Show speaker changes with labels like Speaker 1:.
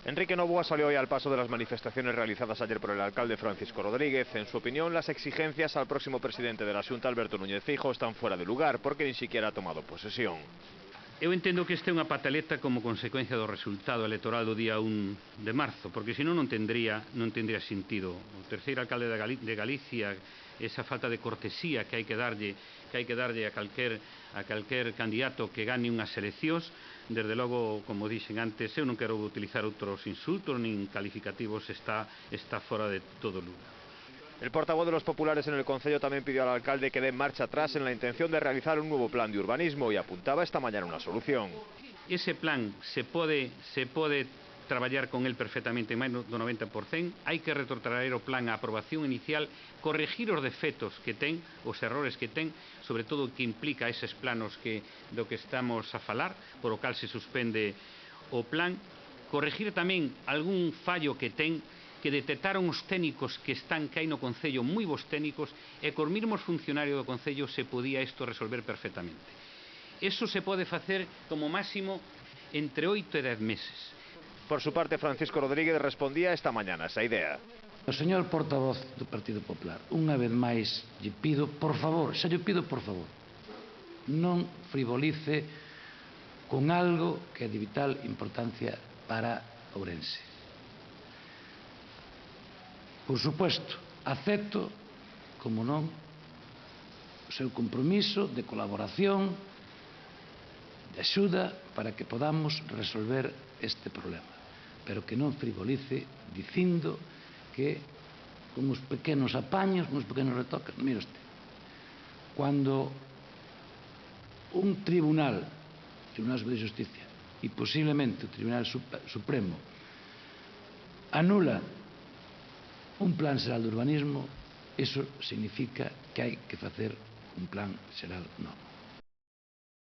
Speaker 1: Enrique Novoa salió hoy al paso de las manifestaciones realizadas ayer por el alcalde Francisco Rodríguez. En su opinión, las exigencias al próximo presidente de la Xunta, Alberto Núñez Feijóo, están fuera de lugar porque ni siquiera ha tomado posesión.
Speaker 2: Eu entendo que esta é unha pataleta como consecuencia do resultado electoral do día 1 de marzo, porque senón non tendría sentido. O terceiro alcalde de Galicia, esa falta de cortesía que hai que darlle a calquer candidato que gane unhas eleccións, desde logo, como dixen antes, eu non quero utilizar outros insultos nin calificativos, está fora de todo lugar.
Speaker 1: El portavoz de los populares en el concello también pidió al alcalde que dé marcha atrás en la intención de realizar un nuevo plan de urbanismo y apuntaba esta mañana una solución.
Speaker 2: Ese plan se pode traballar con el perfectamente en máis do 90%, hai que retrotraer o plan á aprobación inicial, corregir os defectos que ten, os errores que ten, sobre todo que implica eses planos do que estamos a falar, por o cal se suspende o plan, corregir tamén algún fallo que ten, que detectaron os técnicos que hai no Concello, moi bons técnicos, e cos mesmos funcionarios do Concello se podía isto resolver perfectamente. Eso se pode facer como máximo entre 8 e 10 meses.
Speaker 1: Por su parte, Francisco Rodríguez respondía esta mañana a esa idea.
Speaker 3: O señor portavoz do Partido Popular, unha vez máis lle pido, por favor, xa lle pido por favor, non frivolice con algo que é de vital importancia para Ourense. Por suposto, acepto, como non, o seu compromiso de colaboración, de axuda para que podamos resolver este problema, pero que non frivolice dicindo que con uns pequenos apaños, uns pequenos retoques, mire usted, cando un tribunal de Justicia e posiblemente o Tribunal Supremo anula un plan xeral de urbanismo, iso significa que hai que facer un plan xeral novo.